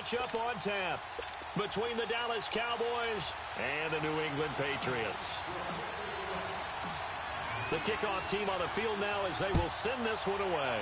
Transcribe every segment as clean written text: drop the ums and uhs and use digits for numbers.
matchup on tap between the Dallas Cowboys and the New England Patriots. The kickoff team on the field now as they will send this one away.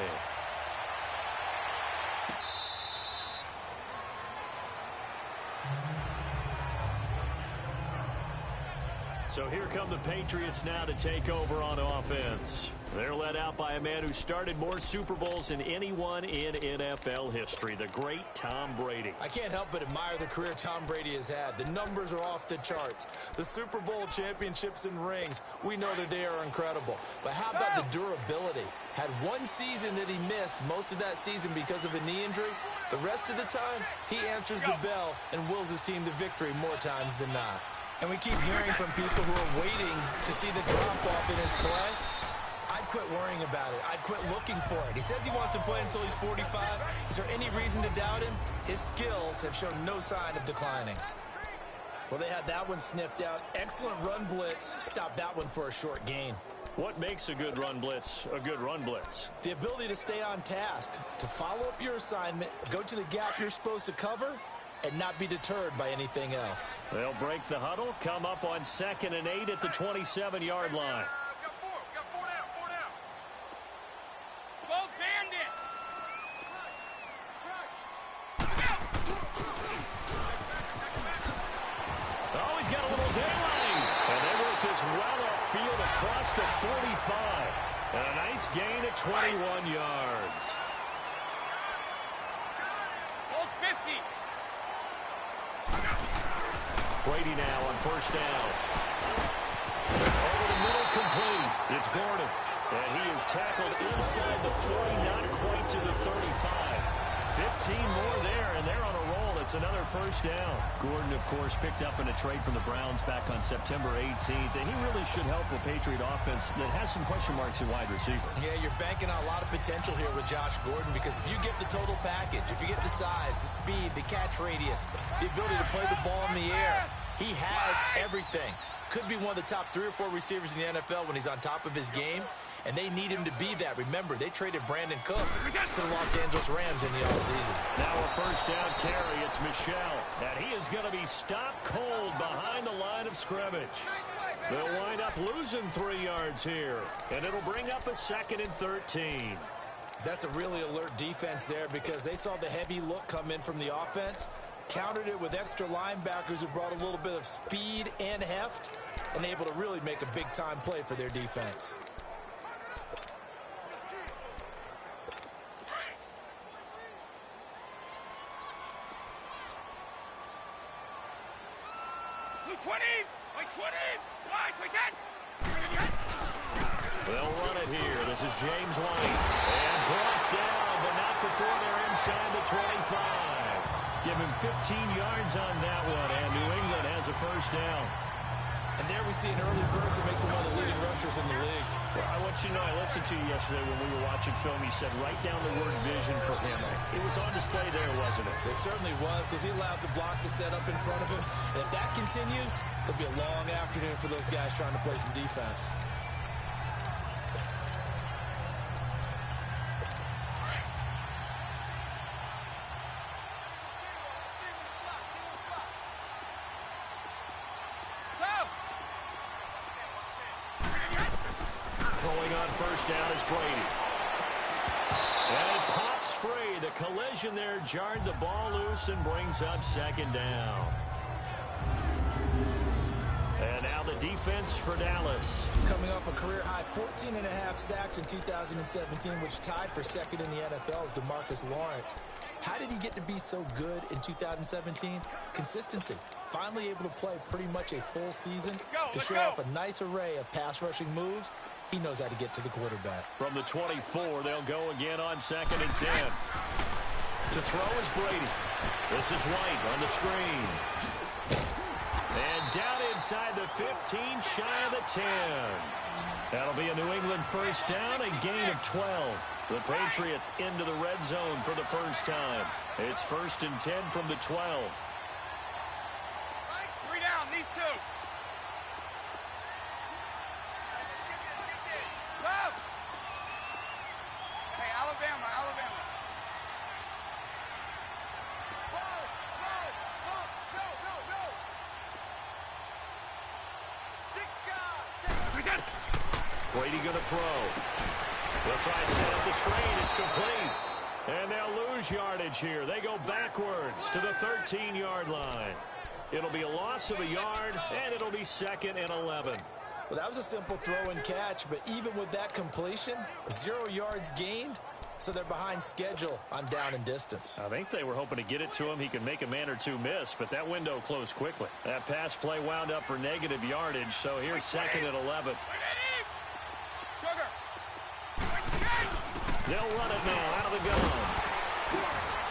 So here come the Patriots now to take over on offense. They're led out by a man who started more Super Bowls than anyone in NFL history, the great Tom Brady. I can't help but admire the career Tom Brady has had. The numbers are off the charts. The Super Bowl championships and rings, we know that they are incredible. But how about the durability? Had one season that he missed, most of that season because of a knee injury. The rest of the time, he answers the bell and wills his team to victory more times than not. And we keep hearing from people who are waiting to see the drop-off in his play. I'd quit worrying about it. I'd quit looking for it. He says he wants to play until he's 45. Is there any reason to doubt him? His skills have shown no sign of declining. Well, they had that one sniffed out. Excellent run blitz. Stopped that one for a short gain. What makes a good run blitz a good run blitz? The ability to stay on task, to follow up your assignment, go to the gap you're supposed to cover, and not be deterred by anything else. They'll break the huddle, come up on 2nd and 8 at the 27-yard line. Oh, he's got a little daylight. And they work this well upfield across the 45. And a nice gain at 21 yards. Hold 50. Brady now on 1st down. Over the middle, complete. It's Gordon. And he is tackled inside the 40, not quite to the 35. 15 more there, and they're on a roll. It's another 1st down. Gordon, of course, picked up in a trade from the Browns back on September 18th, and he really should help a Patriot offense that has some question marks at wide receiver. Yeah, you're banking on a lot of potential here with Josh Gordon, because if you get the total package, if you get the size, the speed, the catch radius, the ability to play the ball in the air, he has everything. Could be one of the top 3 or 4 receivers in the NFL when he's on top of his game, and they need him to be that. Remember, they traded Brandon Cooks to the Los Angeles Rams in the offseason. Now a 1st down carry. It's Michel, and he is going to be stopped cold behind the line of scrimmage. They'll wind up losing 3 yards here, and it'll bring up a 2nd and 13. That's a really alert defense there, because they saw the heavy look come in from the offense, countered it with extra linebackers who brought a little bit of speed and heft, and able to really make a big-time play for their defense. They'll run it here. This is James White. And brought down, but not before they're inside the 25. Give him 15 yards on that one, and New England has a 1st down. And there we see an early burst that makes him one of the leading rushers in the league. Well, I want you to know, I listened to you yesterday when we were watching film. You said write down the word vision for him. It was on display there, wasn't it? It certainly was, because he allows the blocks to set up in front of him. And if that continues, it'll be a long afternoon for those guys trying to play some defense. On 1st down is Brady. And it pops free. The collision there jarred the ball loose and brings up 2nd down. And now the defense for Dallas. Coming off a career-high 14.5 sacks in 2017, which tied for 2nd in the NFL is DeMarcus Lawrence. How did he get to be so good in 2017? Consistency. Finally able to play pretty much a full season to show off a nice array of pass-rushing moves. He knows how to get to the quarterback. From the 24, they'll go again on 2nd and 10. To throw is Brady. This is White on the screen. And down inside the 15, shy of the 10. That'll be a New England 1st down, a gain of 12. The Patriots into the red zone for the 1st time. It's 1st and 10 from the 12. 3 down, these 2. Hey, Alabama. Brady going to throw. They'll try and set up the screen. It's complete. And they'll lose yardage here. They go backwards to the 13-yard line. It'll be a loss of a yard, and it'll be 2nd and 11. Well, that was a simple throw and catch, but even with that completion, 0 yards gained, so they're behind schedule on down and distance. I think they were hoping to get it to him. He could make a man or two miss, but that window closed quickly. That pass play wound up for negative yardage, so here's 2nd and 11. They'll run it now out of the gun.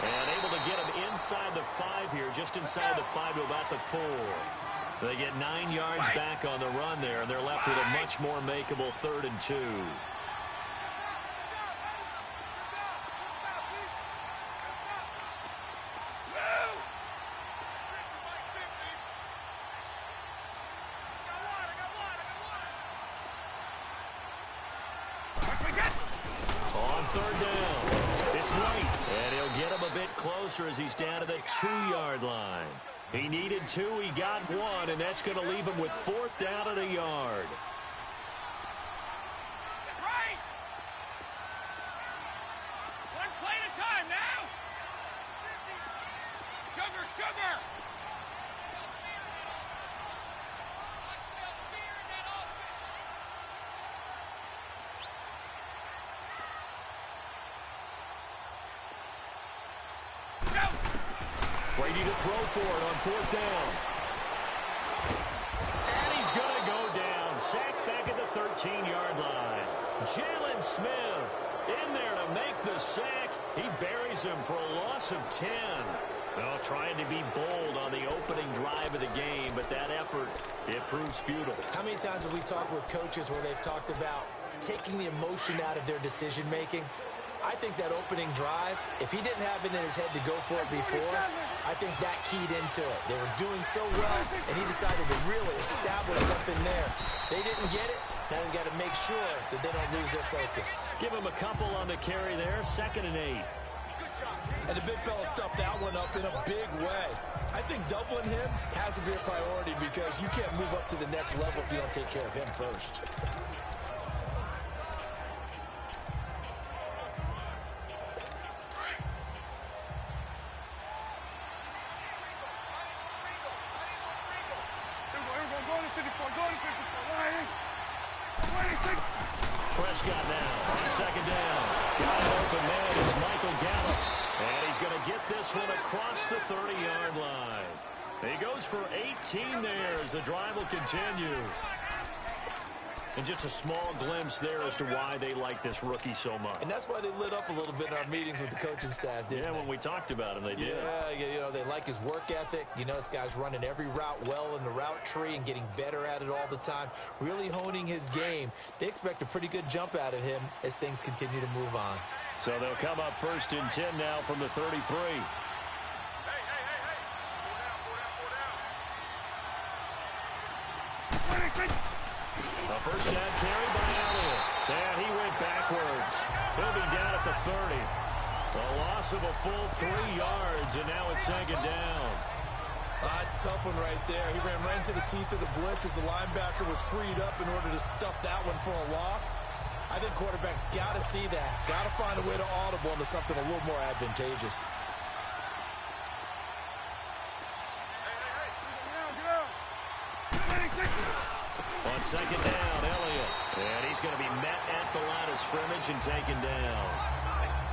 And able to get him inside the 5 here, just inside the 5 to about the 4. They get 9 yards back on the run there, and they're left with a much more makeable 3rd and 2. On 3rd down, it's White, and he'll get him a bit closer as he's down to the 2-yard line. He needed 2, he got 1, and that's going to leave him with 4th down and a yard. Right. One play at a time now. Sugar. Brady to throw for it on 4th down. And he's going to go down. Sacked back at the 13-yard line. Jalen Smith in there to make the sack. He buries him for a loss of 10. Well, trying to be bold on the opening drive of the game, but that effort, it proves futile. How many times have we talked with coaches where they've talked about taking the emotion out of their decision-making? I think that opening drive, if he didn't have it in his head to go for it before, I think that keyed into it. They were doing so well, and he decided to really establish something there. They didn't get it. Now they've got to make sure that they don't lose their focus. Give him a couple on the carry there, 2nd and 8. And the big fella stuffed that one up in a big way. I think doubling him has to be a priority because you can't move up to the next level if you don't take care of him first. Prescott now on 2nd down. Got an open man. It's Michael Gallup. And he's going to get this one across the 30-yard line. He goes for 18 there as the drive will continue. And just a small glimpse there as to why they like this rookie so much. And that's why they lit up a little bit in our meetings with the coaching staff, didn't they? When we talked about him, they did. Yeah, you know, they like his work ethic. You know, this guy's running every route well in the route tree and getting better at it all the time, really honing his game. They expect a pretty good jump out of him as things continue to move on. So they'll come up 1st and 10 now from the 33. A 1st down carry by Elliott. And he went backwards. He'll be down at the 30. A loss of a full 3 yards, and now it's 2nd down. It's a tough one right there. He ran right into the teeth of the blitz as the linebacker was freed up in order to stuff that one for a loss. I think quarterbacks got to see that. Got to find a way to audible into something a little more advantageous. On 2nd down, Elliott. And he's going to be met at the line of scrimmage and taken down.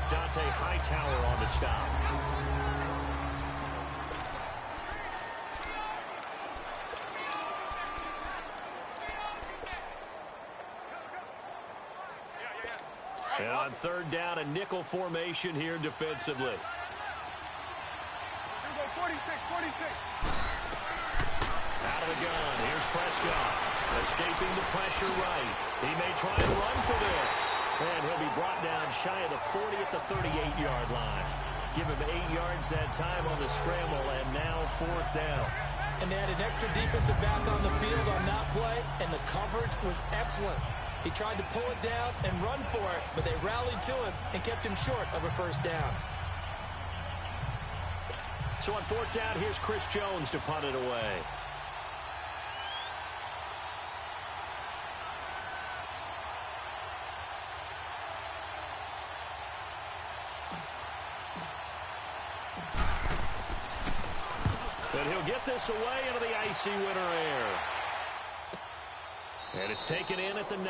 Dante Hightower on the stop. And on 3rd down, a nickel formation here defensively. Here we go, 46. Out of the gun, here's Prescott. Escaping the pressure right. He may try and run for this. And he'll be brought down shy of the 40 at the 38-yard line. Give him 8 yards that time on the scramble, and now 4th down. And they had an extra defensive back on the field on that play, and the coverage was excellent. He tried to pull it down and run for it, but they rallied to him and kept him short of a 1st down. So on 4th down, here's Chris Jones to punt it away. And he'll get this away into the icy winter air. And it's taken in at the 9.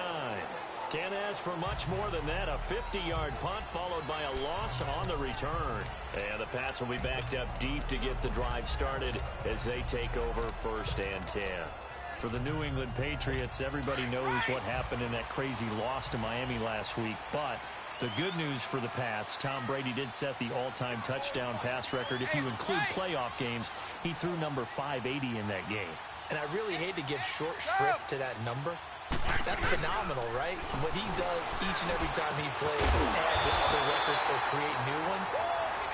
Can't ask for much more than that. A 50-yard punt followed by a loss on the return. And the Pats will be backed up deep to get the drive started as they take over 1st and 10. For the New England Patriots, everybody knows what happened in that crazy loss to Miami last week. But the good news for the Pats, Tom Brady did set the all-time touchdown pass record. If you include playoff games, he threw number 580 in that game. And I really hate to give short shrift to that number. That's phenomenal, right? What he does each and every time he plays is add to other records or create new ones.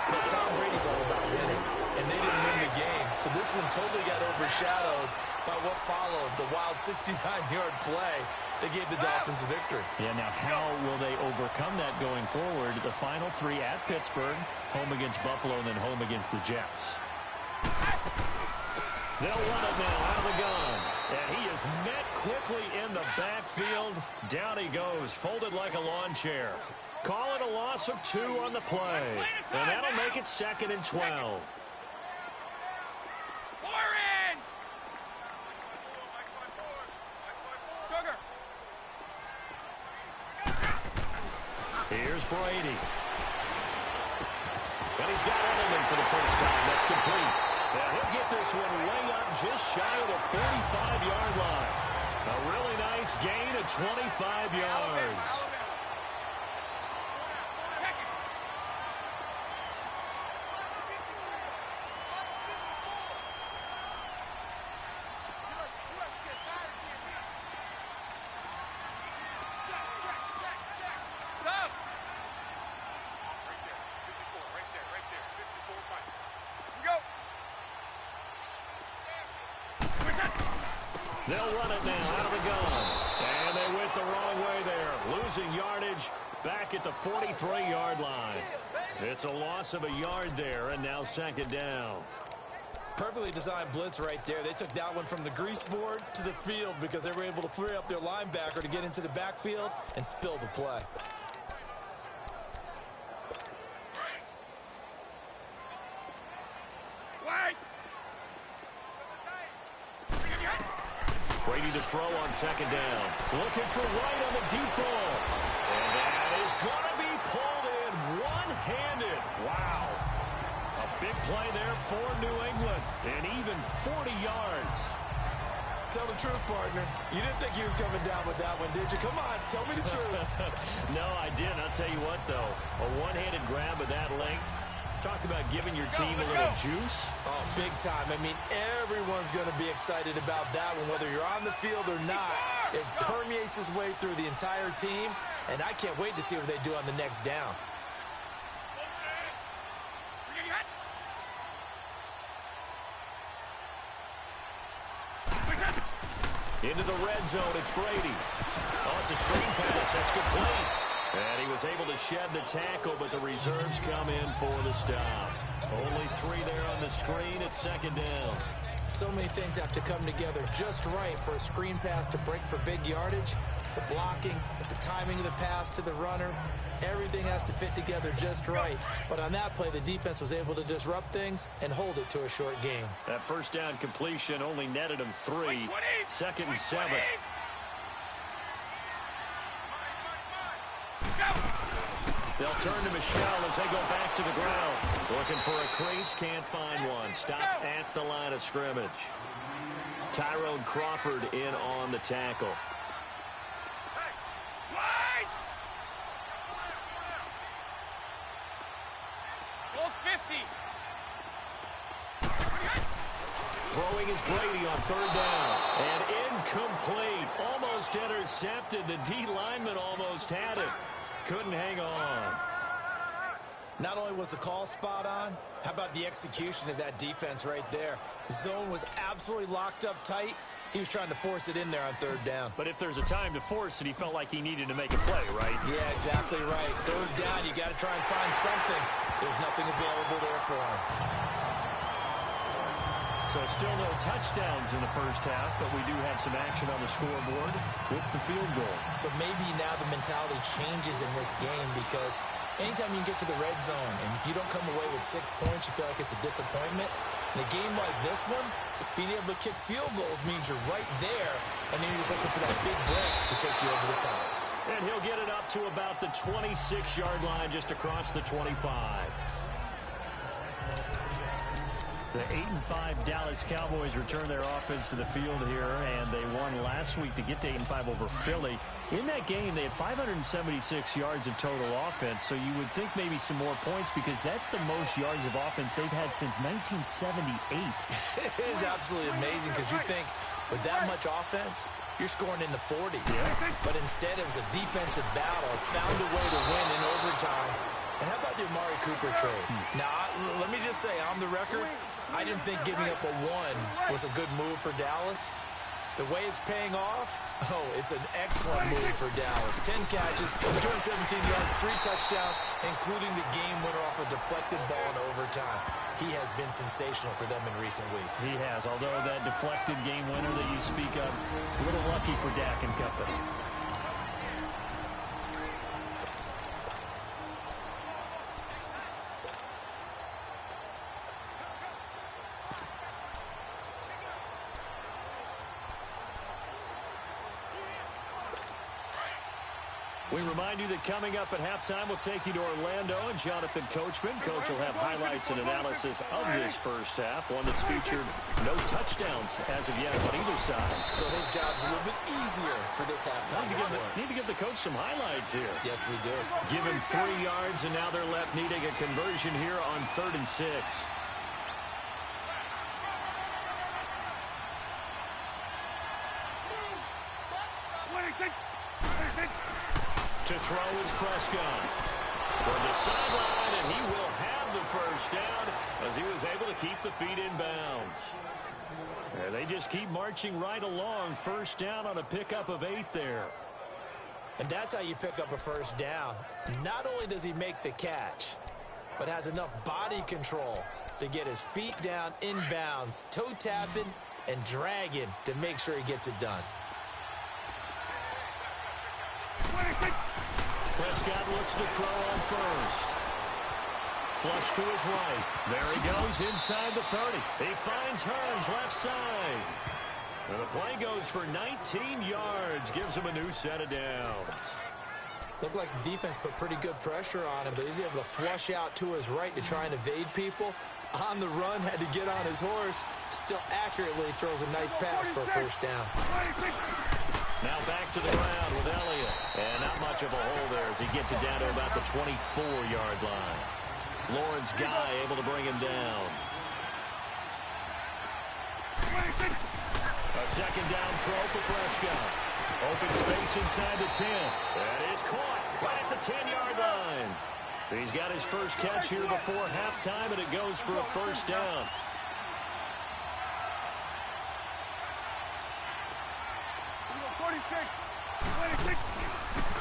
But Tom Brady's all about winning, and they didn't win the game. So this one totally got overshadowed by what followed, the wild 69-yard play that gave the Dolphins a victory. Yeah, now how will they overcome that going forward? The final 3 at Pittsburgh, home against Buffalo, and then home against the Jets. They'll run it now out of the gun. And he is met quickly in the backfield. Down he goes, folded like a lawn chair. Call it a loss of 2 on the play. And that'll make it 2nd and 12. Here's Brady. And he's got Edelman for the first time. That's complete. And he'll get this one way up just shy of the 45-yard line. A really nice gain of 25 yards. They'll run it now out of the gun. And they went the wrong way there. Losing yardage back at the 43-yard line. It's a loss of a yard there, and now 2nd down. Perfectly designed blitz right there. They took that one from the grease board to the field because they were able to free up their linebacker to get into the backfield and spill the play. Brady to throw on 2nd down. Looking for White on the deep ball. And that is going to be pulled in one-handed. Wow. A big play there for New England. And even 40 yards. Tell the truth, partner. You didn't think he was coming down with that one, did you? Come on, tell me the truth. No, I didn't. I'll tell you what, though. A one-handed grab of that length. Talk about giving your team a little juice. Oh, big time. I mean, everyone's going to be excited about that one, whether you're on the field or not. It permeates its way through the entire team, and I can't wait to see what they do on the next down. Into the red zone, it's Brady. Oh, it's a screen pass. That's complete. And he was able to shed the tackle, but the reserves come in for the stop. Only 3 there on the screen at 2nd down. So many things have to come together just right for a screen pass to break for big yardage. The blocking, the timing of the pass to the runner, everything has to fit together just right. But on that play, the defense was able to disrupt things and hold it to a short game. That 1st down completion only netted him 3. 2nd and 7. They'll turn to Michelle as they go back to the ground. Looking for a crease, can't find one. Stopped at the line of scrimmage. Tyrone Crawford in on the tackle. Throwing is Brady on 3rd down. And incomplete. Almost intercepted. The D lineman almost had it. Couldn't hang on. Not only was the call spot on, how about the execution of that defense right there? The zone was absolutely locked up tight. He was trying to force it in there on 3rd down. But if there's a time to force it, he felt like he needed to make a play, right? Yeah, exactly right. 3rd down, you got to try and find something. There's nothing available there for him. So still no touchdowns in the 1st half, but we do have some action on the scoreboard with the field goal. So maybe now the mentality changes in this game because Anytime you can get to the red zone, and if you don't come away with 6 points, you feel like it's a disappointment. In a game like this one, being able to kick field goals means you're right there, and then you're just looking for that big break to take you over the top. And he'll get it up to about the 26-yard line, just across the 25. The 8-5 Dallas Cowboys return their offense to the field here, and they won last week to get to 8-5 over Philly. In that game, they had 576 yards of total offense, so you would think maybe some more points because that's the most yards of offense they've had since 1978. It is absolutely amazing because you think with that much offense, you're scoring in the 40s. Yeah. But instead, it was a defensive battle, found a way to win in overtime. And how about the Amari Cooper trade? Now, let me just say, on the record, I didn't think giving up a 1 was a good move for Dallas. The way it's paying off, it's an excellent move for Dallas. 10 catches, 217 yards, 3 touchdowns, including the game winner off a deflected ball in overtime. He has been sensational for them in recent weeks. He has, although that deflected game winner that you speak of, a little lucky for Dak and company. We remind you that coming up at halftime, we'll take you to Orlando and Jonathan Coachman. Coach will have highlights and analysis of this first half, one that's featured no touchdowns as of yet on either side. So his job's a little bit easier for this halftime. Need to give the coach some highlights here. Yes, we do. Give him 3 yards, and now they're left needing a conversion here on 3rd and 6. To throw is Prescott. From the sideline, and he will have the first down as he was able to keep the feet in bounds. And they just keep marching right along. First down on a pickup of 8 there. And that's how you pick up a first down. Not only does he make the catch, but has enough body control to get his feet down in bounds, toe tapping and dragging to make sure he gets it done. Prescott looks to throw on first. Flush to his right. There he goes inside the 30. He finds Hearns left side. And the play goes for 19 yards. Gives him a new set of downs. Looked like the defense put pretty good pressure on him, but he's able to flush out to his right to try and evade people. On the run, had to get on his horse. Still accurately throws a nice pass for a first down. Now back to the ground with Elliott. And not much of a hole there as he gets it down to about the 24-yard line. Lawrence Guy able to bring him down. A second down throw for Prescott. Open space inside the 10. That is caught right at the 10-yard line. He's got his first catch here before halftime, and it goes for a first down.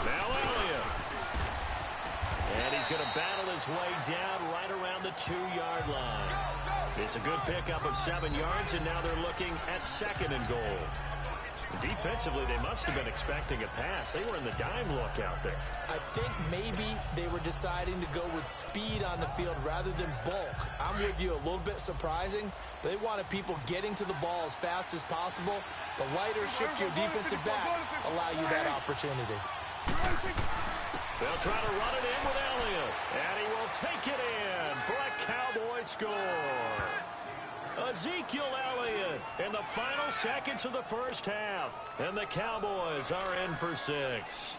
Now Elliott. And he's going to battle his way down right around the 2-yard line. It's a good pickup of 7 yards, and now they're looking at 2nd and goal. Defensively, they must have been expecting a pass. They were in the dime look out there. I think maybe they were deciding to go with speed on the field rather than bulk. I'm with you, a little bit surprising. They wanted people getting to the ball as fast as possible. The lighter, shiftier defensive backs allow you that opportunity. They'll try to run it in with Elliott, and he will take it in for a Cowboy score. Ezekiel Elliott in the final seconds of the first half, and the Cowboys are in for 6.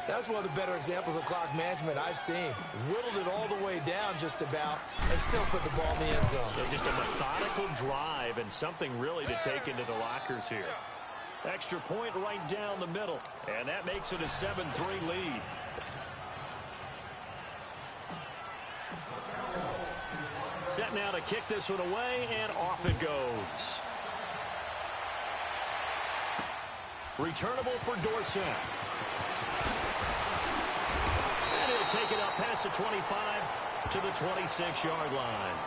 That's one of the better examples of clock management I've seen. Whittled it all the way down just about and still put the ball in the end zone. Just a methodical drive and something really to take into the lockers here. Extra point right down the middle, and that makes it a 7-3 lead. Set now to kick this one away, and off it goes. Returnable for Dorsett. And he'll take it up past the 25 to the 26-yard line.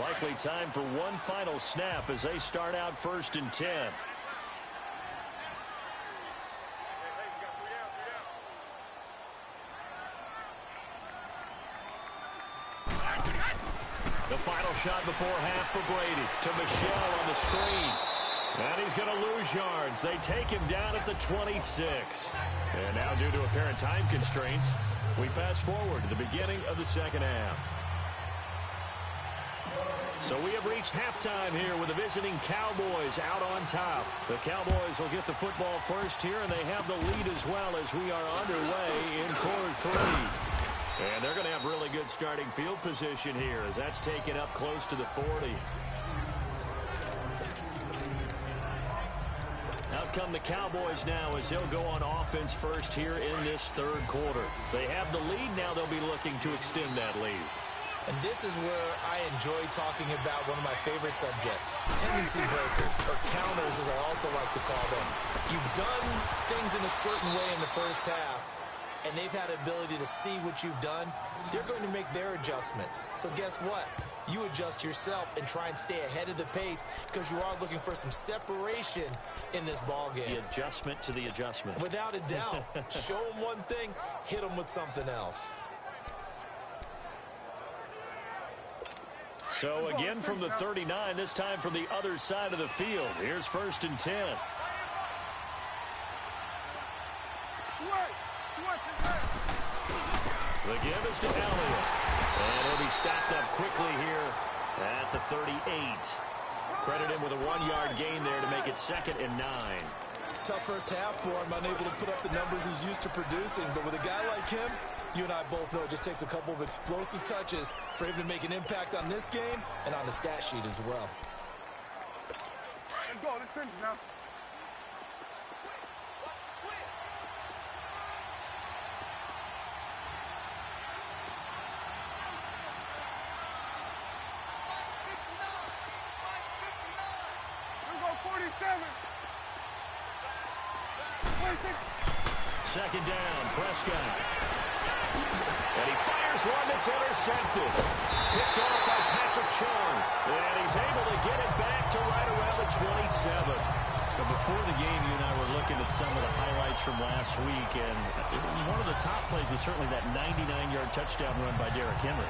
Likely time for one final snap as they start out 1st and 10. The final shot before half for Brady to Michelle on the screen. And he's going to lose yards. They take him down at the 26. And now due to apparent time constraints, we fast forward to the beginning of the second half. So we have reached halftime here with the visiting Cowboys out on top. The Cowboys will get the football first here, and they have the lead as well as we are underway in quarter 3. And they're going to have really good starting field position here as that's taken up close to the 40. Out come the Cowboys now as they'll go on offense first here in this third quarter. They have the lead. Now they'll be looking to extend that lead. And this is where I enjoy talking about one of my favorite subjects, tendency breakers, or counters as I also like to call them. You've done things in a certain way in the first half, and they've had the ability to see what you've done. They're going to make their adjustments. So guess what? You adjust yourself and try and stay ahead of the pace because you are looking for some separation in this ball game. The adjustment to the adjustment. Without a doubt. Show them one thing, hit them with something else. So again from the 39, this time from the other side of the field. Here's 1st and 10. The give is to Elliott. And he'll be stacked up quickly here at the 38. Credit him with a 1-yard gain there to make it 2nd and 9. Tough first half for him, unable to put up the numbers he's used to producing. But with a guy like him, you and I both know it just takes a couple of explosive touches for him to make an impact on this game and on the stat sheet as well. Let's go. Let's finish now. Let's go 47. 26. 2nd down, Prescott. And he fires one that's intercepted. Picked off by Patrick Chung. And he's able to get it back to right around the 27. So before the game, you and I were looking at some of the highlights from last week. And one of the top plays was certainly that 99-yard touchdown run by Derrick Henry.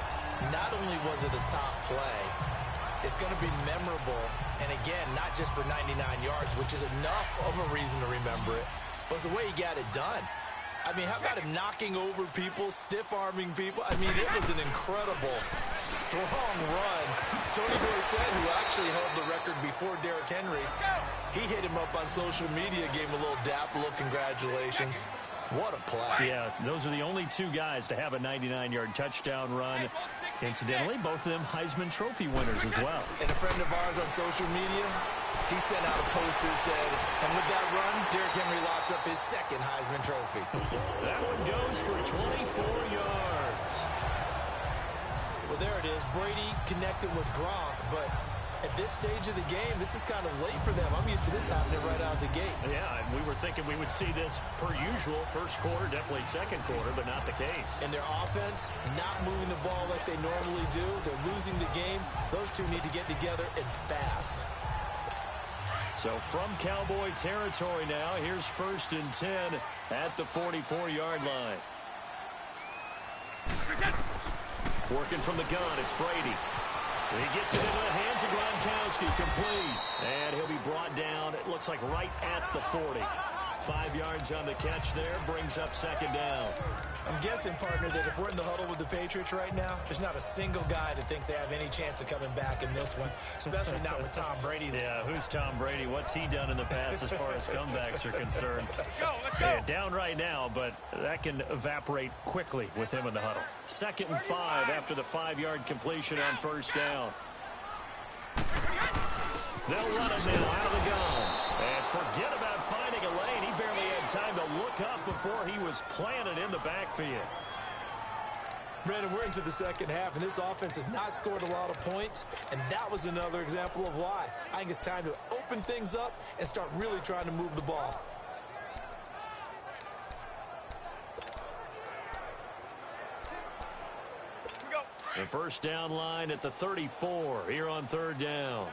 Not only was it a top play, it's going to be memorable. And again, not just for 99 yards, which is enough of a reason to remember it, was the way he got it done. I mean, how about him knocking over people, stiff-arming people? I mean, it was an incredible, strong run. Tony Dorsett, who actually held the record before Derrick Henry, he hit him up on social media, gave him a little dap, a little congratulations. What a play. Yeah, those are the only 2 guys to have a 99-yard touchdown run. Incidentally, both of them Heisman Trophy winners as well. And a friend of ours on social media, he sent out a post that said, and with that run, Derrick Henry locks up his 2nd Heisman Trophy. That one goes for 24 yards. Well, there it is. Brady connecting with Gronk, but at this stage of the game, this is kind of late for them. I'm used to this happening right out of the gate. Yeah, and we were thinking we would see this per usual. First quarter, definitely second quarter, but not the case. And their offense not moving the ball like they normally do. They're losing the game. Those two need to get together and fast. So from Cowboy territory now, here's 1st and 10 at the 44-yard line. Working from the gun, it's Brady. He gets it into the hands of Gronkowski, complete. And he'll be brought down, it looks like right at the 40. 5 yards on the catch there, brings up 2nd down. I'm guessing, partner, that if we're in the huddle with the Patriots right now, there's not a single guy that thinks they have any chance of coming back in this one, especially not with Tom Brady there. Yeah, who's Tom Brady? What's he done in the past as far as comebacks are concerned? Let's go. Yeah, down right now, but that can evaporate quickly with him in the huddle. 2nd and 5 after the 5-yard completion on 1st down. They'll run it now out of the gun. And forget about finding a lane. He barely had time to look up before he was planted in the backfield. Brandon, we're into the second half, and this offense has not scored a lot of points, and that was another example of why. I think it's time to open things up and start really trying to move the ball. The first down line at the 34 here on third down.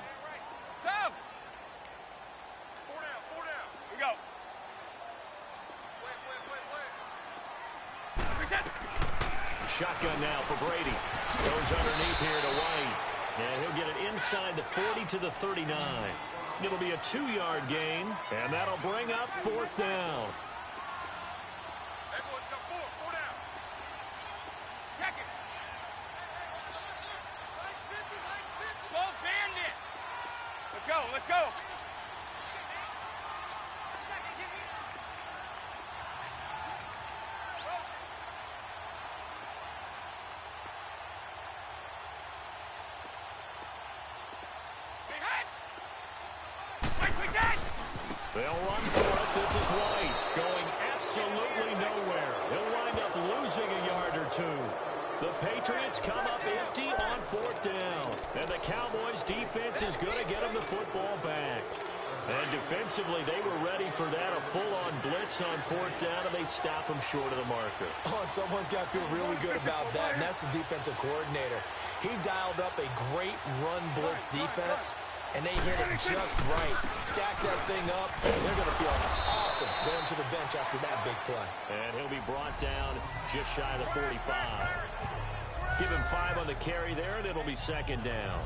Tom! 4 down, 4 down. Here we go. Shotgun now for Brady. Goes underneath here to White. And he'll get it inside the 40 to the 39. It'll be a 2-yard gain, and that'll bring up fourth down. Hey, boys, got 4 down. Check it. Go, bandit. Let's go, let's go. They'll run for it. This is White going absolutely nowhere. He'll wind up losing a yard or two. The Patriots come up empty on fourth down. And the Cowboys' defense is going to get them the football back. And defensively, they were ready for that, a full-on blitz on fourth down, and they stop them short of the marker. Oh, and someone's got to feel really good about that, and that's the defensive coordinator. He dialed up a great run blitz defense, and they hit it just right. Stack that thing up, and they're going to feel awesome going to the bench after that big play. And he'll be brought down just shy of the 45. Give him 5 on the carry there, and it'll be second down.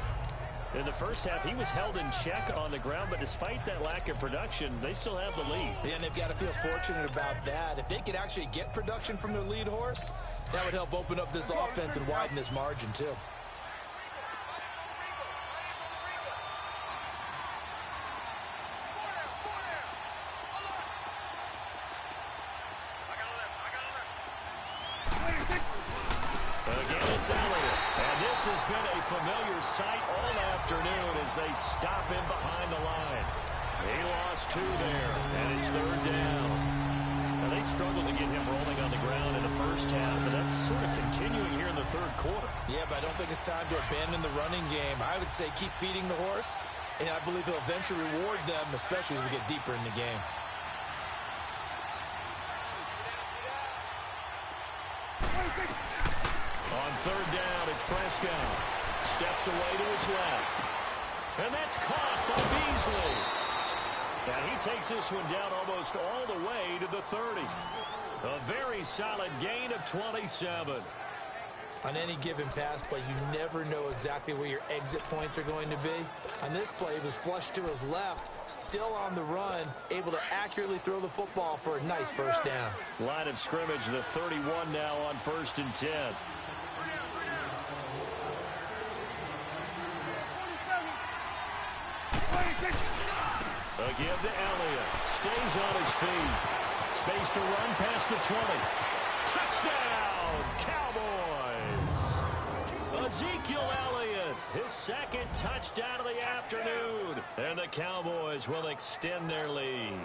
In the first half, he was held in check on the ground, but despite that lack of production, they still have the lead. Yeah, and they've got to feel fortunate about that. If they could actually get production from their lead horse, that would help open up this offense and widen this margin, too. Again, it's Elliott. And this has been a familiar sight all afternoon as they stop him behind the line. He lost 2 there, and it's third down. Now, they struggled to get him rolling on the ground in the first half, but that's sort of continuing here in the third quarter. Yeah, but I don't think it's time to abandon the running game. I would say keep feeding the horse, and I believe he'll eventually reward them, especially as we get deeper in the game. On third down, it's Prescott. Steps away to his left. And that's caught by Beasley. And he takes this one down almost all the way to the 30. A very solid gain of 27. On any given pass play, you never know exactly where your exit points are going to be. On this play, he was flushed to his left, still on the run, able to accurately throw the football for a nice first down. Line of scrimmage, the 31 now on 1st and 10. Again to Elliott. Stays on his feet. Space to run past the 20. Touchdown, Cowboys! Ezekiel Elliott, his second touchdown of the afternoon. And the Cowboys will extend their lead.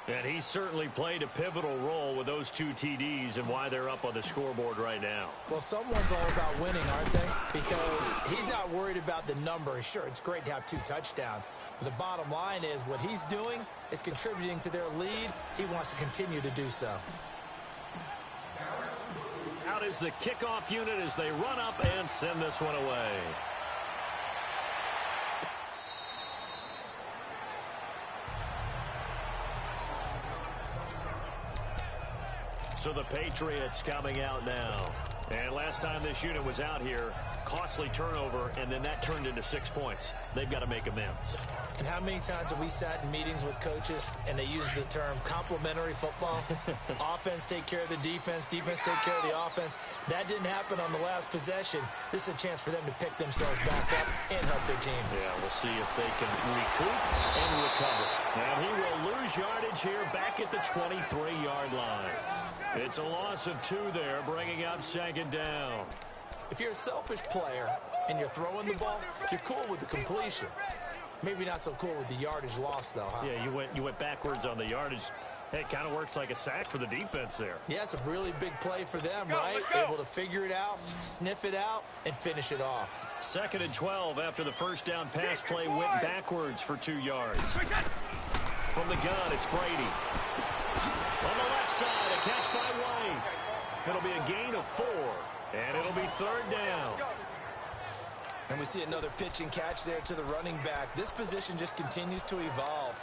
And he certainly played a pivotal role with those 2 TDs and why they're up on the scoreboard right now. Well, someone's all about winning, aren't they? Because he's not worried about the number. Sure, it's great to have 2 touchdowns. But the bottom line is what he's doing is contributing to their lead. He wants to continue to do so. Out is the kickoff unit as they run up and send this one away. So the Patriots coming out now. And last time this unit was out here, costly turnover, and then that turned into 6 points. They've got to make amends. And how many times have we sat in meetings with coaches and they use the term complementary football? Offense take care of the defense, defense take care of the offense. That didn't happen on the last possession. This is a chance for them to pick themselves back up and help their team. Yeah, we'll see if they can recoup and recover. And he will lose yardage here back at the 23-yard line. It's a loss of 2 there, bringing up second down. If you're a selfish player and you're throwing the ball, you're cool with the completion. Maybe not so cool with the yardage loss, though, huh? Yeah, you went backwards on the yardage. Hey, it kind of works like a sack for the defense there. Yeah, it's a really big play for them, right? Able to figure it out, sniff it out, and finish it off. 2nd and 12 after the first down pass play went backwards for 2 yards. From the gun, it's Brady. On the left side, a catch by White. It'll be a gain of 4. And it'll be third down. And we see another pitch and catch there to the running back. This position just continues to evolve.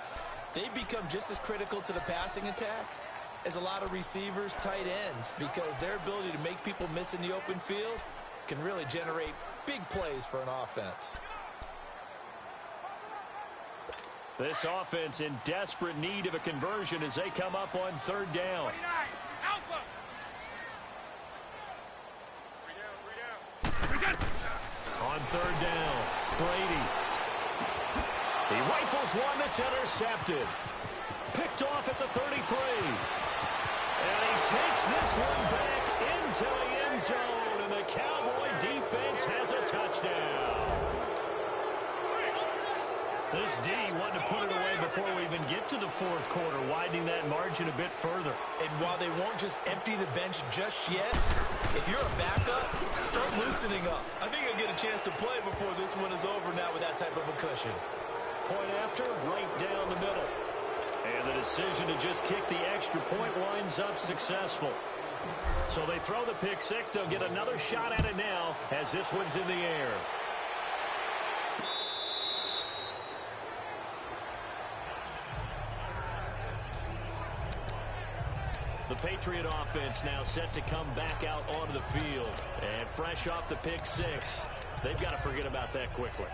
They become just as critical to the passing attack as a lot of receivers, tight ends, because their ability to make people miss in the open field can really generate big plays for an offense. This offense in desperate need of a conversion as they come up on third down. On third down, Brady. He rifles one that's intercepted. Picked off at the 33. And he takes this one back into the end zone, and the Cowboy defense has a touchdown. This D wanted to put it away before we even get to the fourth quarter, widening that margin a bit further. And while they won't just empty the bench just yet, if you're a backup, start loosening up. I think you'll get a chance to play before this one is over now with that type of a cushion. Point after, right down the middle. And the decision to just kick the extra point winds up successful. So they throw the pick six. They'll get another shot at it now as this one's in the air. The Patriot offense now set to come back out onto the field. And fresh off the pick six, they've got to forget about that quickly.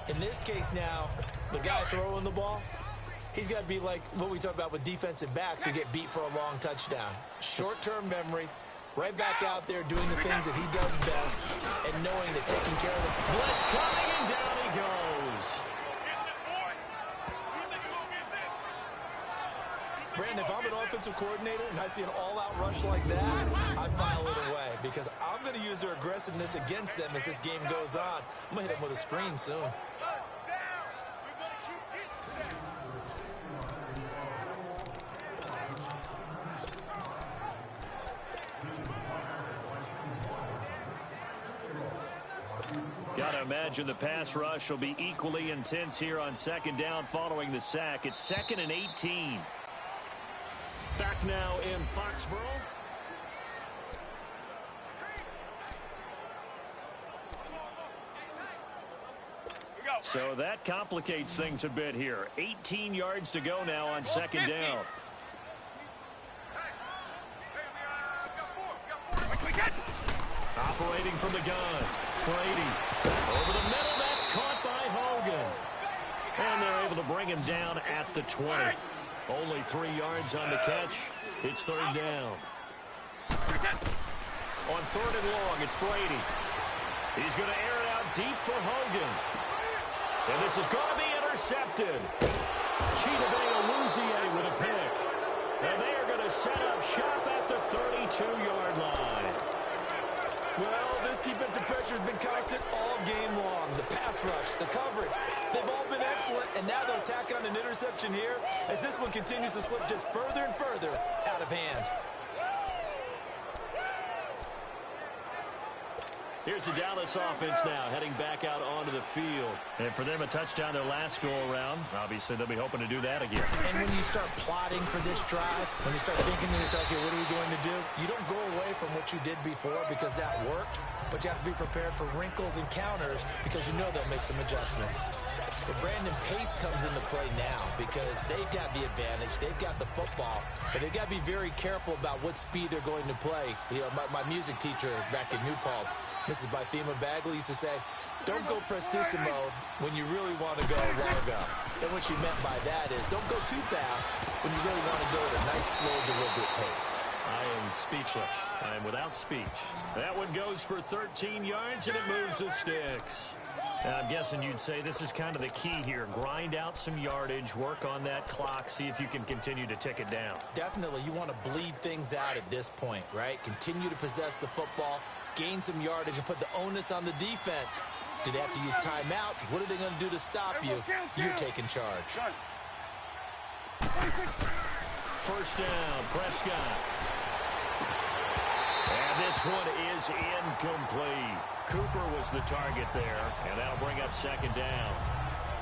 In this case now, the guy throwing the ball, he's got to be like what we talk about with defensive backs who get beat for a long touchdown. Short-term memory, right back out there doing the things that he does best and knowing that taking care of the blitz coming, and down he goes. Brandon, if I'm an offensive coordinator and I see an all-out rush like that, I file it away because I'm going to use their aggressiveness against them as this game goes on. I'm going to hit them with a screen soon. Got to imagine the pass rush will be equally intense here on second down following the sack. It's 2nd and 18. Back now in Foxborough. So that complicates things a bit here. 18 yards to go now on second down. Operating from the gun. Brady. Over the middle, that's caught by Hogan. And they're able to bring him down at the 20. Only 3 yards on the catch. It's third down. On third and long, it's Brady. He's going to air it out deep for Hogan. And this is going to be intercepted. Chidobe with a pick. And they are going to set up shop at the 32-yard line. Well, this defensive pressure has been constant all game long. The pass rush, the coverage, they've all been excellent, and now they'll tack on an interception here as this one continues to slip just further and further out of hand. Here's the Dallas offense now heading back out onto the field. And for them, a touchdown their last go-around. Obviously, they'll be hoping to do that again. And when you start plotting for this drive, when you start thinking to yourself, okay, what are we going to do? You don't go away from what you did before because that worked, but you have to be prepared for wrinkles and counters because you know they'll make some adjustments. But Brandon, pace comes into play now because they've got the advantage. They've got the football, but they've got to be very careful about what speed they're going to play. You know, my music teacher back in New Paltz, Mrs. Bythema Bagley, used to say, don't go prestissimo when you really want to go largo. And what she meant by that is don't go too fast when you really want to go at a nice, slow, deliberate pace. I am speechless. I am without speech. That one goes for 13 yards, and it moves the sticks. And I'm guessing you'd say this is kind of the key here. Grind out some yardage, work on that clock, see if you can continue to tick it down. Definitely. You want to bleed things out at this point, right? Continue to possess the football, gain some yardage, and put the onus on the defense. Do they have to use timeouts? What are they going to do to stop you? You're taking charge. First down, Prescott. And this one is incomplete. Cooper was the target there, and that'll bring up second down.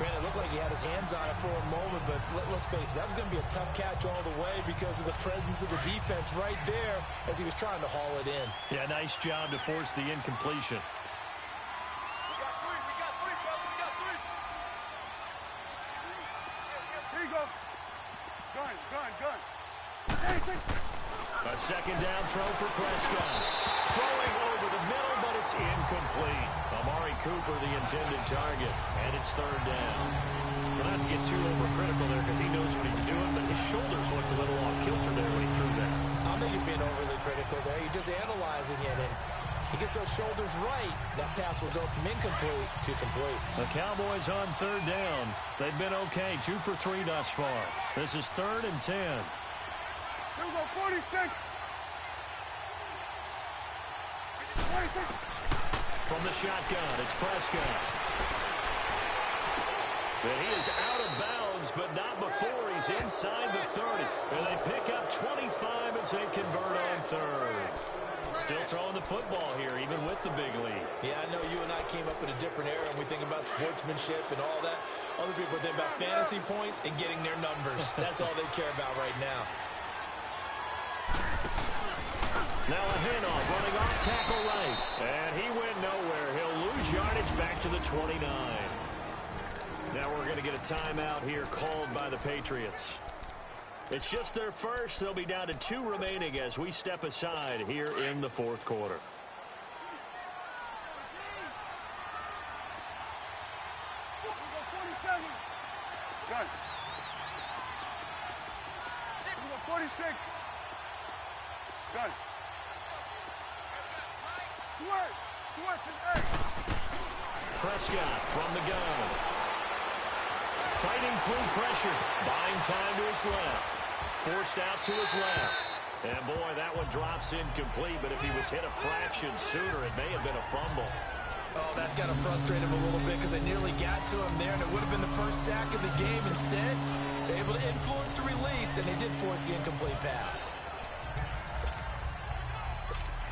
Brandon, it looked like he had his hands on it for a moment, but let's face it, that was going to be a tough catch all the way because of the presence of the defense right there as he was trying to haul it in. Yeah, nice job to force the incompletion. We got three, fellas. We got three. Here you go. Gun. A second down throw for Prescott. Throwing over the middle, but it's incomplete. Amari Cooper, the intended target, and it's third down. We'll not have to get too overcritical there because he knows what he's doing, but his shoulders looked a little off kilter there when he threw that. I think you're being overly critical there. You're just analyzing it, and he gets those shoulders right. That pass will go from incomplete to complete. The Cowboys on third down. They've been okay, 2 for 3 thus far. This is 3rd and 10. Here we go, 46. 46. From the shotgun, it's Prescott. And he is out of bounds, but not before he's inside the 30. And they pick up 25 as they convert on third. Still throwing the football here, even with the big lead. Yeah, I know you and I came up in a different era, and we think about sportsmanship and all that. Other people think about fantasy points and getting their numbers. That's all they care about right now. Now a handoff, running off tackle right. And he went nowhere. He'll lose yardage back to the 29. Now we're going to get a timeout here called by the Patriots. It's just their first. They'll be down to 2 remaining as we step aside here in the 4th quarter. Gun. 46. Gun. Switch and A. Prescott from the gun. Fighting through pressure. Buying time to his left. Forced out to his left. And boy, that one drops incomplete, but if he was hit a fraction sooner, it may have been a fumble. Oh, that's got to frustrate him a little bit because they nearly got to him there, and it would have been the first sack of the game. Instead, they're able to influence the release, and they did force the incomplete pass.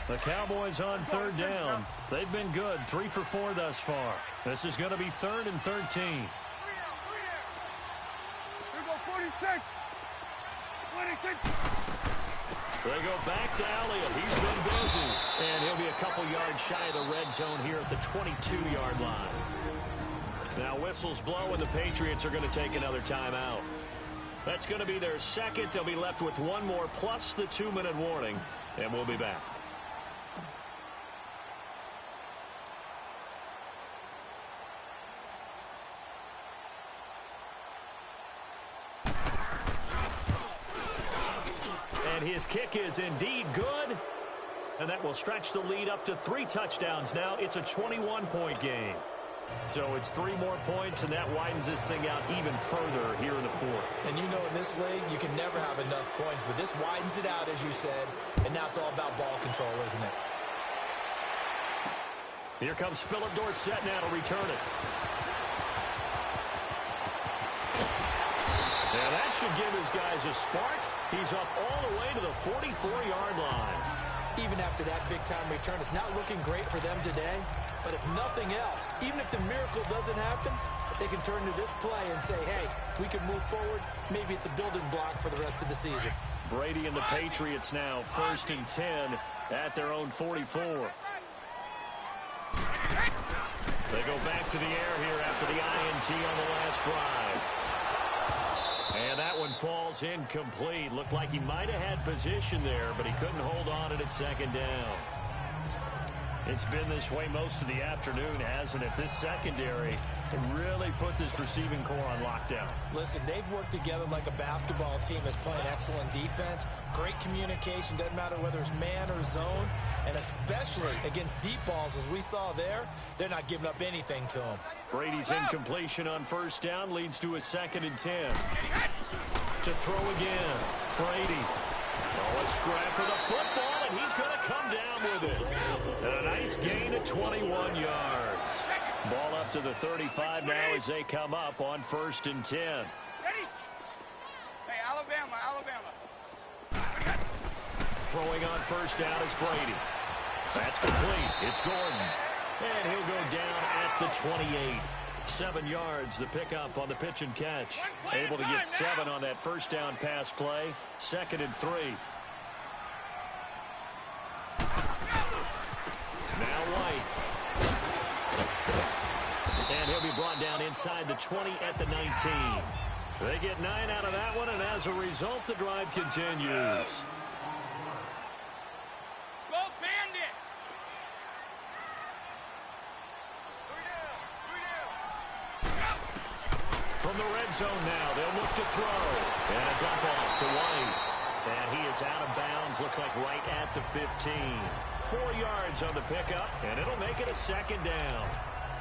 The Cowboys on third down. They've been good, 3 for 4 thus far. This is going to be 3rd and 13. Here we go, 46. 26. They go back to Elliott. He's been busy. And he'll be a couple yards shy of the red zone here at the 22-yard line. Now whistles blow, and the Patriots are going to take another timeout. That's going to be their second. They'll be left with 1 more plus the 2-minute warning, and we'll be back. And his kick is indeed good. And that will stretch the lead up to 3 touchdowns now. It's a 21-point game. So it's 3 more points, and that widens this thing out even further here in the 4th. And you know in this league, you can never have enough points, but this widens it out, as you said, and now it's all about ball control, isn't it? Here comes Philip Dorsett now to return it. Now that should give his guys a spark. He's up all the way to the 44-yard line. Even after that big-time return, it's not looking great for them today. But if nothing else, even if the miracle doesn't happen, they can turn to this play and say, hey, we can move forward. Maybe it's a building block for the rest of the season. Brady and the Patriots now 1st and 10 at their own 44. They go back to the air here after the INT on the last drive. And that one falls incomplete. Looked like he might have had position there, but he couldn't hold on it at 2nd down. It's been this way most of the afternoon, hasn't it? This secondary really put this receiving core on lockdown. Listen, they've worked together like a basketball team that's playing excellent defense. Great communication, doesn't matter whether it's man or zone. And especially against deep balls, as we saw there, they're not giving up anything to them. Brady's incompletion on 1st down leads to a 2nd and 10. To throw again, Brady. Oh, a scrap for the football, and he's going to come down with it. And a nice gain of 21 yards. Ball up to the 35 now as they come up on 1st and 10. Ready? Hey, Alabama. Throwing on 1st down is Brady. That's complete. It's Gordon. And he'll go down at the 28. 7 yards, the pickup on the pitch and catch. Able to get 7 on that first down pass play. 2nd and 3. Now White. And he'll be brought down inside the 20 at the 19. They get 9 out of that one, and as a result, the drive continues. Go Bandit! 3 down. From the red zone now, they'll look to throw. And a dump off to White. And he is out of bounds, looks like right at the 15. 4 yards on the pickup, and it'll make it a 2nd down.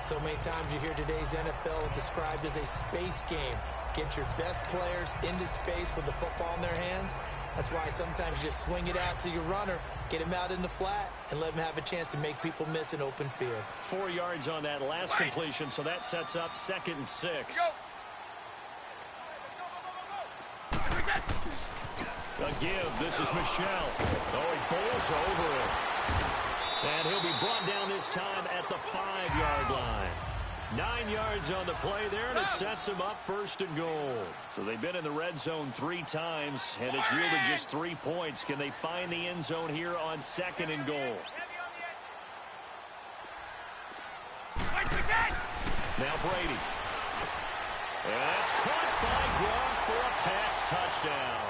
So many times you hear today's NFL described as a space game. Get your best players into space with the football in their hands. That's why sometimes you just swing it out to your runner, get him out in the flat, and let him have a chance to make people miss an open field. 4 yards on that last completion, so that sets up 2nd and 6. A give. This is Michelle. Oh, he bowls over it. And he'll be brought down this time at the 5-yard line. 9 yards on the play there, and it sets him up 1st and goal. So they've been in the red zone 3 times, and it's yielded just 3 points. Can they find the end zone here on 2nd and goal? Now Brady. And that's caught by Gronk for a pass touchdown.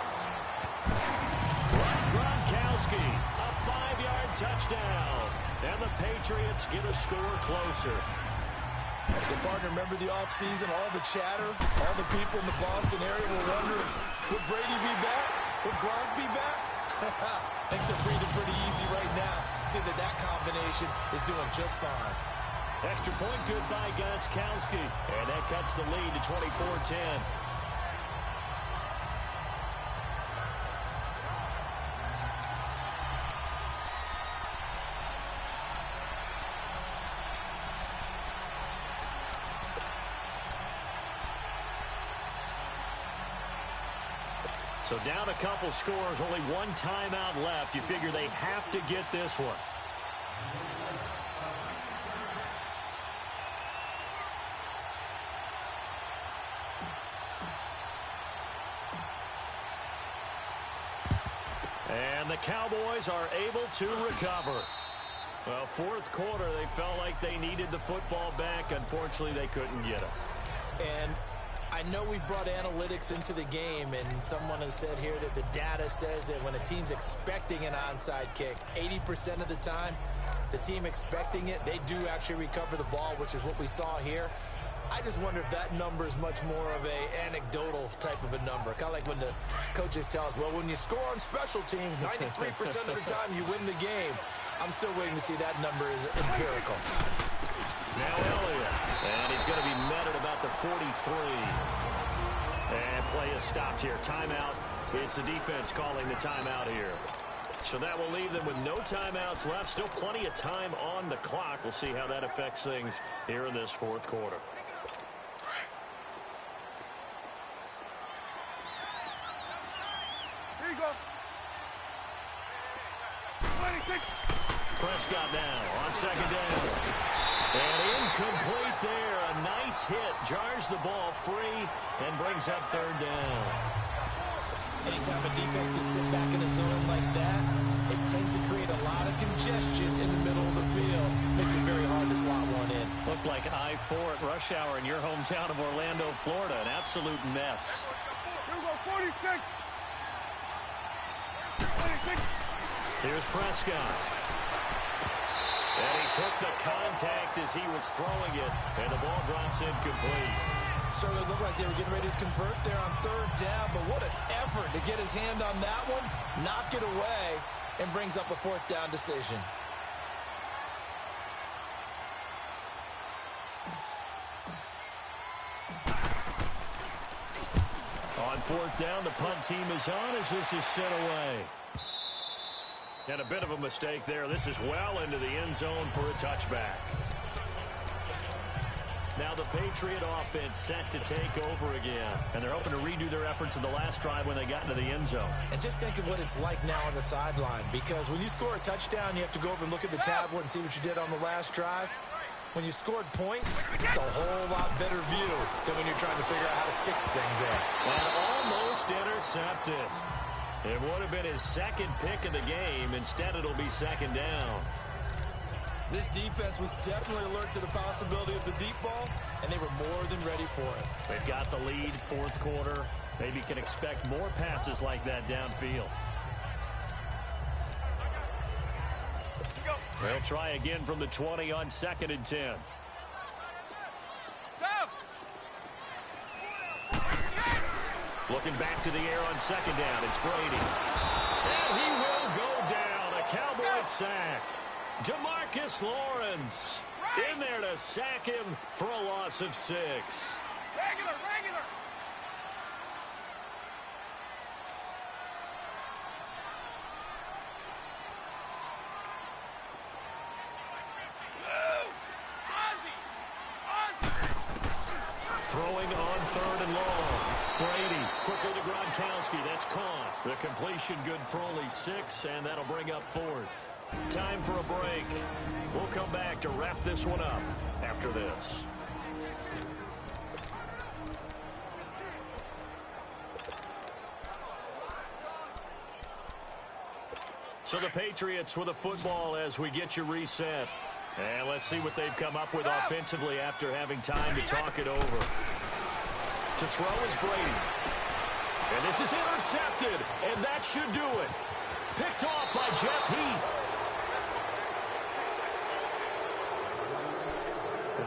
Gronkowski, a 5-yard touchdown. And the Patriots get a score closer. So, partner, remember the offseason, all the chatter, all the people in the Boston area were wondering, would Brady be back? Would Gronk be back? I think they're breathing pretty easy right now. See that combination is doing just fine. Extra point good by Gronkowski. And that cuts the lead to 24-10. So down a couple scores, only 1 timeout left. You figure they have to get this one. And the Cowboys are able to recover. Well, 4th quarter, they felt like they needed the football back. Unfortunately, they couldn't get it. And I know we brought analytics into the game, and someone has said here that the data says that when a team's expecting an onside kick, 80% of the time, the team expecting it, they do actually recover the ball, which is what we saw here. I just wonder if that number is much more of a anecdotal type of a number. Kind of like when the coaches tell us, well, when you score on special teams, 93% of the time you win the game. I'm still waiting to see that number is empirical. Now Elliott, and he's going to be met at about the 43. And play is stopped here. Timeout. It's the defense calling the timeout here. So that will leave them with no timeouts left. Still plenty of time on the clock. We'll see how that affects things here in this 4th quarter. Here you go. 26. Prescott now on 2nd down. And incomplete there. A nice hit. Jars the ball free and brings up 3rd down. Anytime a defense can sit back in a zone like that, it tends to create a lot of congestion in the middle of the field. Makes it very hard to slot one in. Looked like I-4 at rush hour in your hometown of Orlando, Florida. An absolute mess. Here we go, 46. 26. Here's Prescott. And he took the contact as he was throwing it, and the ball drops incomplete. Certainly looked like they were getting ready to convert there on 3rd down, but what an effort to get his hand on that one, knock it away, and brings up a 4th down decision. On 4th down, the punt team is on as this is sent away. And a bit of a mistake there. This is well into the end zone for a touchback. Now the Patriot offense set to take over again. And they're hoping to redo their efforts in the last drive when they got into the end zone. And just think of what it's like now on the sideline. Because when you score a touchdown, you have to go over and look at the tablet and see what you did on the last drive. When you scored points, it's a whole lot better view than when you're trying to figure out how to fix things there. And almost intercepted. It would have been his second pick of the game. Instead, it'll be second down. This defense was definitely alert to the possibility of the deep ball, and they were more than ready for it. They've got the lead, fourth quarter. Maybe can expect more passes like that downfield. They'll try again from the 20 on 2nd and 10. Looking back to the air on 2nd down. It's Brady. And he will go down. A Cowboys sack. DeMarcus Lawrence in there to sack him for a loss of 6. Regular. Throwing on 3rd and long. Brady quickly to Gronkowski. That's caught. The completion good for only 6, and that'll bring up 4th. Time for a break. We'll come back to wrap this one up after this. So the Patriots with a football as we get you reset. And let's see what they've come up with offensively after having time to talk it over. To throw is Brady. And this is intercepted, and that should do it. Picked off by Jeff Heath.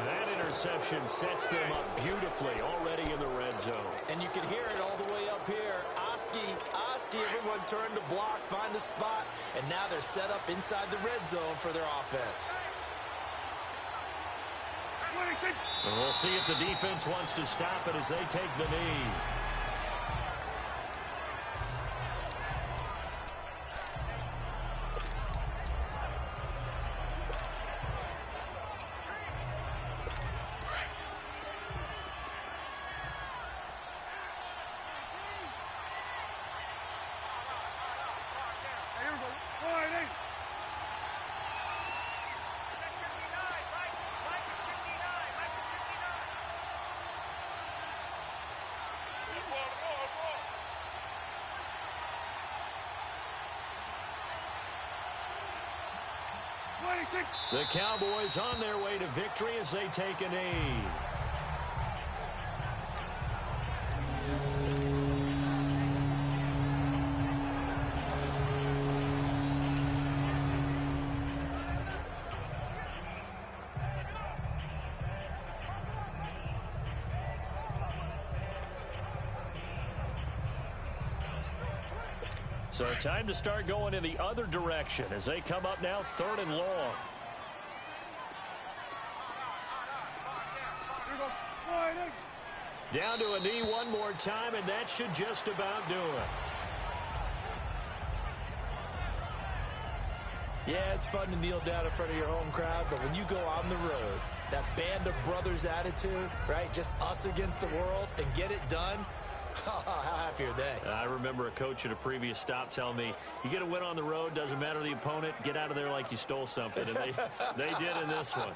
That interception sets them up beautifully already in the red zone. And you can hear it all the way up here. Oski, everyone turned to block, find a spot, and now they're set up inside the red zone for their offense. And we'll see if the defense wants to stop it as they take the knee. The Cowboys on their way to victory as they take a knee. So time to start going in the other direction as they come up now 3rd and long. Down to a knee one more time, and that should just about do it. Yeah, it's fun to kneel down in front of your home crowd, but when you go on the road, that band of brothers attitude, right, just us against the world, and get it done, how happy are they? I remember a coach at a previous stop telling me, you get a win on the road, doesn't matter the opponent, get out of there like you stole something, and they did in this one.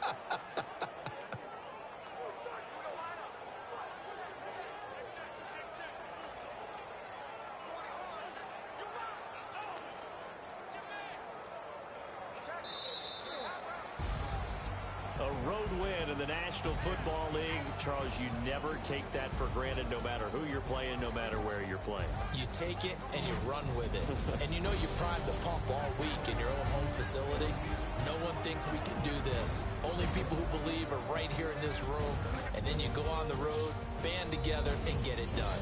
A road win in the National Football League. Charles, you never take that for granted no matter who you're playing, no matter where you're playing. You take it and you run with it. And you know you prime the pump all week in your own home facility. No one thinks we can do this. Only people who believe are right here in this room. And then you go on the road, band together, and get it done.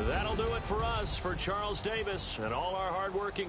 That'll do it for us, for Charles Davis and all our hardworking